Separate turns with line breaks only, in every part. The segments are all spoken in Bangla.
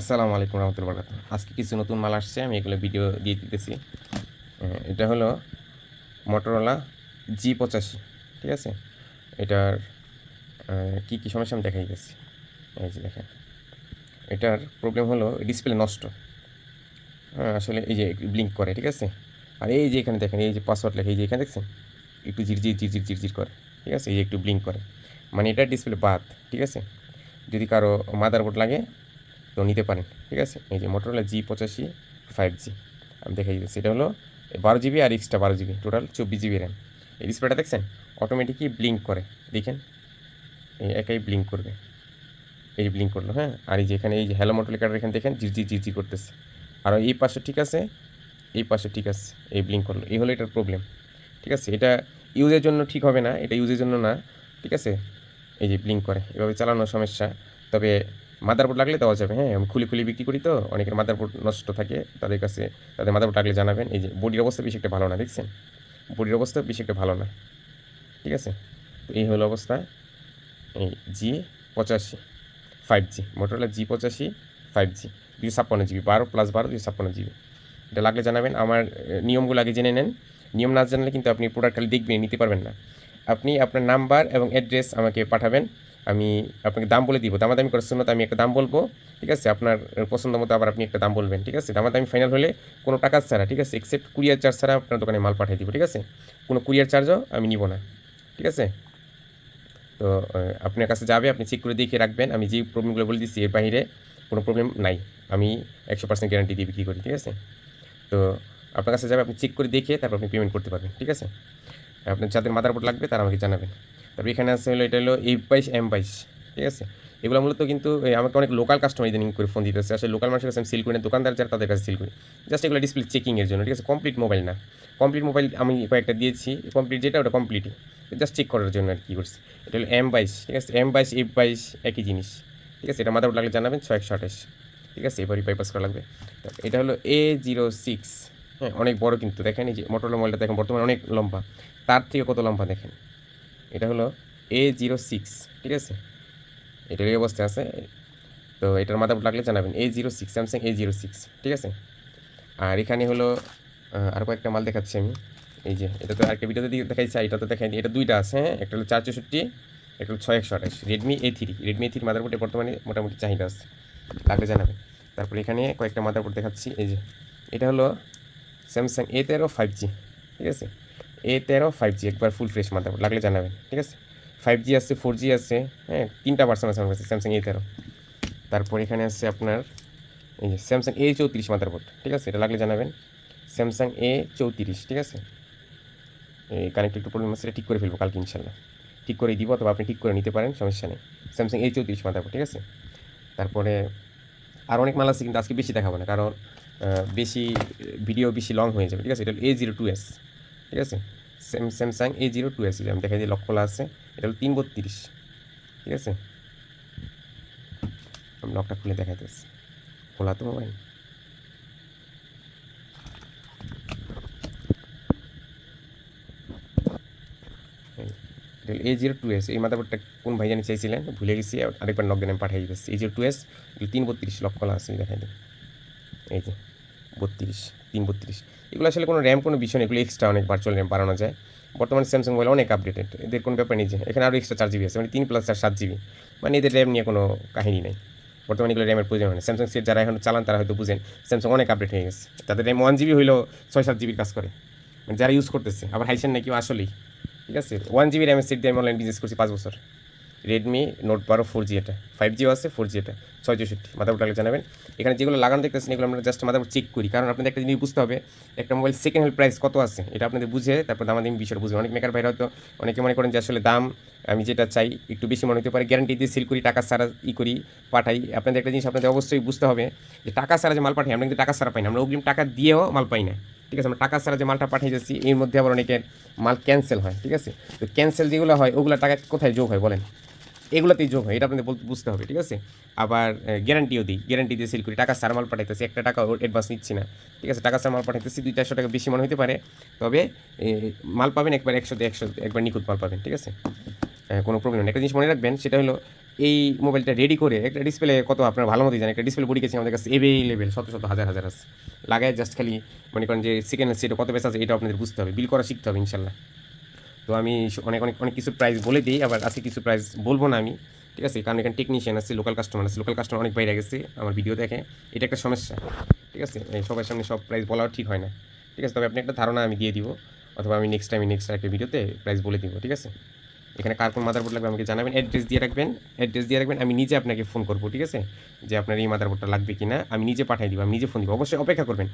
আসসালামু আলাইকুম রহমতুল্লাহ বরকাতুহ। আজকে কিছু নতুন মাল আসছে, আমি এগুলো ভিডিও দিয়ে দিতেছি। এটা হলো Motorola G85, ঠিক আছে? এটার কী সমস্যা আমি দেখাই দিতেছি। এই যে দেখেন, এটার প্রবলেম হলো ডিসপ্লে নষ্ট। হ্যাঁ, আসলে এই যে ব্লিঙ্ক করে, ঠিক আছে? আর এই যে এখানে দেখেন, এই যে পাসওয়ার্ড লেখা, এই যে এখানে দেখছেন একটু ঝিরঝির করে, ঠিক আছে? এই যে একটু ব্লিঙ্ক করে, মানে এটা ডিসপ্লে বাদ, ঠিক আছে? যদি কারো মাদারবোর্ড লাগে তো নিতে পারেন, ঠিক আছে? এই যে Motorola G85 5G আমি দেখাই দিচ্ছি। এটা হলো 12 জিবি আর extra 12 GB, total 24 GB RAM. এই ডিসপ্লেটা দেখছেন অটোমেটিকই ব্লিঙ্ক করে, দেখেন এই একাই ব্লিঙ্ক করবে। এই যে ব্লিঙ্ক করলো, হ্যাঁ। আর এই যে এখানে এই যে হ্যালো মোটো লেখাটা এখানে দেখেন ঝিরঝির করতেছে। আর এই পাশে ঠিক আছে, এই পাশে ঠিক আছে, এই ব্লিঙ্ক করলো। এই হলো এটার প্রবলেম, ঠিক আছে? এটা ইউজের জন্য ঠিক হবে না, এটা ইউজের জন্য না, ঠিক আছে? এই যে ব্লিঙ্ক করে, এভাবে চালানোর সমস্যা। তবে মাদারবোর্ড লাগলে দেওয়া যাবে, হ্যাঁ। আমি খুলি বিক্রি করি, তো অনেকের মাদারবোর্ড নষ্ট থাকে, তাদের কাছে তাদের মাদারবোর্ড লাগলে জানাবেন। এই যে বডির অবস্থা বেশি একটা ভালো না, দেখছেন? বডির অবস্থা বেশি একটা ভালো না, ঠিক আছে? তো এই হলো অবস্থা। এই G85 5G, Motorola G85 5G, 256 GB, 12+12 256 GB. এটা লাগলে জানাবেন। আমার নিয়মগুলো আগে জেনে নেন। নিয়ম না জানলে কিন্তু আপনি প্রোডাক্ট খালি দেখবেন, নিতে পারবেন না। আপনি আপনার নাম্বার এবং অ্যাড্রেস আমাকে পাঠাবেন, আমি আপনাকে দাম বলে দিব। দামাদামি করার সুন্নত, আমি একটা দাম বলবো, ঠিক আছে? আপনার পছন্দ মতো আবার আপনি একটা দাম বলবেন, ঠিক আছে? দামাদামি ফাইনাল হলে কোনো টাকা ছাড়া, ঠিক আছে? এক্সেপ্ট কুরিয়ার চার্জ ছাড়া আপনার দোকানে মাল পাঠিয়ে দিব, ঠিক আছে? কোনো কুরিয়ার চার্জও আমি নিব না, ঠিক আছে? তো আপনার কাছে যাবে, আপনি চেক করে দেখে রাখবেন। আমি যে প্রবলেমগুলো বলে দিচ্ছি এর বাইরে কোনো প্রবলেম নাই। আমি 100% গ্যারান্টি দিয়ে বিক্রি করি, ঠিক আছে? তো আপনার কাছে যাবে, আপনি চেক করে দেখে তারপর আপনি পেমেন্ট করতে পারবেন, ঠিক আছে? আপনার যাদের মাদারবোর্ড লাগবে তারা আমাকে জানাবেন। তারপর এখানে আছে হলো, এটা হলো A22 M22, ঠিক আছে? এগুলো মূলত কিন্তু আমাকে অনেক লোকাল কাস্টমার ইদানিং করে ফোন দিতেছে। আসলে লোকাল মানুষের কাছে আমি সেল করি না, দোকানদার যারা তাদের কাছে সেল করি। জাস্ট এগুলো ডিসপ্লে চেকিংয়ের জন্য, ঠিক আছে? কমপ্লিট মোবাইল না। কমপ্লিট মোবাইল আমি কয়েকটা দিয়েছি, কমপ্লিট যেটা ওটা কমপ্লিটই, জাস্ট চেক করার জন্য আর কি করছি। এটা হলো M22, ঠিক আছে? M22 F22 একই জিনিস, ঠিক আছে? এটা মাদারবোর্ড লাগলে জানাবেন, 6128, ঠিক আছে? এবারই বাইপাস করা লাগবে। এটা হলো A06, হ্যাঁ, অনেক বড় কিন্তু দেখেন। এই যে Motorola মোবাইলটা দেখেন বর্তমানে অনেক লম্বা, তার থেকে কত লম্বা দেখেন। এটা হলো A06, ঠিক আছে? এটার এই অবস্থায় আছে। তো এটার মাদারবোর্ড লাগলে জানাবেন, A06, স্যামসাং A06, ঠিক আছে? আর এখানে হলো আর কয়েকটা মাল দেখাচ্ছি আমি। এই যে এটা তো আরেকটা ভিডিওতে দেখাইছি, এটা তো দেখাইনি। এটা দুইটা আছে, হ্যাঁ। একটা হলো 464, একটা হলো 6128, Redmi A3 মাদারবোর্ডে বর্তমানে মোটামুটি চাহিদা আছে, লাগলে জানাবেন। তারপরে এখানে কয়েকটা মাদারবোর্ড দেখাচ্ছি। এই যে এটা হলো স্যামসাং A13 5G, ঠিক আছে? A13 5G একবার ফুল ফ্রেশ মাদারবোর্ড, লাগলে জানাবেন, ঠিক আছে? 5G আছে, 4G আছে, হ্যাঁ। 3টা ভার্সন আছে আমার কাছে স্যামসাং A13। তারপর এখানে আছে আপনার এই যে স্যামসাং A34 মাদারবোর্ড, ঠিক আছে? এটা লাগলে জানাবেন, স্যামসাং A34, ঠিক আছে? এই কানেক্ট একটু প্রবলেম আছে, এটা ঠিক করে ফেলবো কালকে ইনশাল্লাহ, ঠিক করে দিব, অথবা আপনি ঠিক করে নিতে পারেন, সমস্যা নেই। স্যামসাং A34 মাদারবোর্ড, ঠিক আছে? তারপরে আর অনেক মাল আছে, কিন্তু আজকে বেশি দেখাবো না, কারণ বেশি ভিডিও বেশি লং হয়ে যাবে, ঠিক আছে? এটা হলো A02s, ঠিক আছে? স্যামসাং A02s, আমি দেখাই দিই, লক খোলা আছে। এটা হলো 332, ঠিক আছে? আমি লকটা খুলে দেখাইতেছি, খোলা তো মোবাইল। এটা হলো A02s। এই মাদারবোর্ডটা কোন ভাই জানি চাইছিলেন, ভুলে গেছি, আরেকবার নক দেন, আমি পাঠিয়ে দিতেছি। A02s 332, লক খোলা আছে, দেখাই দিই। এই যে 32, 332। এগুলো আসলে কোনো র্যাম কোনো বিষয় নেই, এগুলো এক্সট্রা অনেক ভার্চুয়াল র্যাম বাড়ানো যায়। বর্তমানে স্যামসাং মোবাইল অনেক আপডেটেড, এদের কোনো ব্যাপার নেই যে এখানে আরও এক্সট্রা 4 জিবি আছে, মানে 3+4 7 জিবি, মানে এদের র্যাম নিয়ে কোনো কাহিনী নেই। বর্তমানে এগুলো র্যামের প্রয়োজন হয় না। স্যামসাং সেট যারা এখন চালান তারা হয়তো বুঝেন, স্যামসাং অনেক আপডেট হয়ে গেছে, তাদের র্যাম 1 জিবি হইলেও 6-7 জিবির কাজ করে, মানে যারা ইউজ করতেছে। আবার হাইসেন না কেউ আসলেই, ঠিক আছে? 1 জিবি র্যামের সেট দিয়ে আমি অনলাইন বিজনেস করছি 5 বছর। রেডমি নোট 12 4G, এটা 5Gও আছে, 4G, এটা 664 মাদারবোর্ড লাগলে জানাবেন। এখানে যেগুলো লাগানো দেখতেছেন এগুলো আমরা জাস্ট মাদারবোর্ড চেক করি, কারণ আপনাদের একটা জিনিস বুঝতে হবে, একটা মোবাইল সেকেন্ড হ্যান্ড প্রাইস কত আছে এটা আপনাদের বুঝে তারপর দামাদামি বিষয়টা বুঝবেন। অনেক মেকার ভাইরা হয়তো অনেকে মনে করেন যে আসলে দাম আমি যেটা চাই একটু বেশি মনে হতে পারে, গ্যারান্টি দিয়ে সেল করি, টাকা ছাড়া করি, পাঠাই। আপনাদের একটা জিনিস আপনাদের অবশ্যই বুঝতে হবে যে টাকা ছাড়া যে মাল পাঠাই আমরা কিন্তু টাকা ছাড়া পাই না, আমরা অগ্রিম টাকা দিয়েও মাল পাই না, ঠিক আছে? আমরা টাকা ছাড়া যে মালটা পাঠিয়ে যাচ্ছি এর মধ্যে আবার অনেকের মাল ক্যান্সেল হয়, ঠিক আছে? তো ক্যান্সেল যেগুলো হয় ওগুলো টাকা কোথায় যোগ হয় বলেন? এগুলোতেই যোগ হয়, এটা আপনাদের বুঝতে হবে, ঠিক আছে? আবার গ্যারান্টিও দিই, গ্যারান্টি দিয়ে সেল করি, টাকা সার মাল পাঠাইতেছি, একটা টাকা অ্যাডভান্স নিচ্ছি না, ঠিক আছে? টাকা সার মাল পাঠাইতেছি, 200-400 টাকা বেশি মনে হতে পারে, তবে মাল পাবেন একবার 100 একবার নিখুঁত মাল পাবেন, ঠিক আছে? কোনো প্রবলেম নেই। একটা জিনিস মনে রাখবেন, সেটা হলো এই মোবাইলটা রেডি করে একটা ডিসপ্লে কত আপনার ভালো মতোই জানেন, একটা ডিসপ্লে বডি গেছে আমাদের কাছে এভেইলেবল শত শত হাজার হাজার আছে। লাগায় জাস্ট খালি মনে করেন যে সেকেন্ড সেটা কত পেস আছে এটা আপনাদের বুঝতে হবে, বিল করা শিখতে হবে ইনশাল্লাহ। তো আমি অনেক অনেক অনেক কিছু প্রাইস বলে দিই, আবার আজকে কিছু প্রাইস বলবো না আমি, ঠিক আছে? কারণ এখানে টেকনিশিয়ান আছে, লোকাল কাস্টমার আছে, লোকাল কাস্টমার অনেক বাইরে গেছে আমার ভিডিও দেখে, এটা একটা সমস্যা, ঠিক আছে? এই সবার সামনে সব প্রাইস বলাও ঠিক হয় না, ঠিক আছে? তবে আপনি একটা ধারণা আমি দিয়ে দিব, অথবা আমি নেক্সট একটা ভিডিওতে প্রাইস বলে দিব, ঠিক আছে? এখানে কার কোন মাদারবোর্ড লাগবে আমাকে জানাবেন, অ্যাড্রেস দিয়ে রাখবেন, আমি নিজে আপনাকে ফোন করবো, ঠিক আছে? যে আপনার এই মাদারবোর্ডটা লাগবে কি না আমি নিজে পাঠিয়ে দিব, আমি নিজে ফোন দিব, অবশ্যই অপেক্ষা করবেন।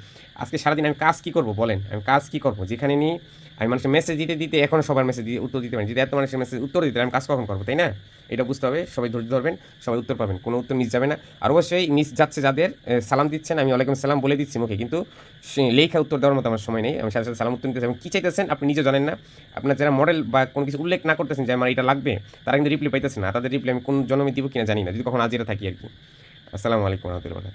আজকে সারাদিন আমি কাজ কী করবো বলেন, আমি কাজ কী করবো? যেখানে নিয়ে আমি মানুষের মেসেজ দিতে এখনও সবার মেসেজ দিয়ে উত্তর দিতে পারি, যদি এত মানুষের মেসেজ উত্তর দিতে আমি কাজ কখন করবো, তাই না? এটা বুঝতে হবে, সবাই ধৈর্য ধরবেন, সবাই উত্তর পাবেন, কোনো উত্তর মিস যাবে না। আর অবশ্যই মিস যাচ্ছে যাদের, সালাম দিচ্ছেন আমি ওয়ালাইকুম সালাম বলে দিচ্ছি মুখে, কিন্তু লেখা উত্তর দেওয়ার মতো আমার সময় নেই, আমি সাথে সাথে সালাম উত্তর নিতেছি, এবং কী চাইতেছেন আপনি নিজে জানেন না। আপনার যারা মডেল বা কোনো কিছু উল্লেখ না করতেছেন যে আমার এটা লাগবে, তারা কিন্তু রিপ্লাই পাইতেছে না, তাদের রিপ্লাই আমি কোন জন্মে দিব কিনা জানি না, যদি কখন আজিরা থাকি আর কি। আসসালামু আলাইকুম রহমতুল্লাহ।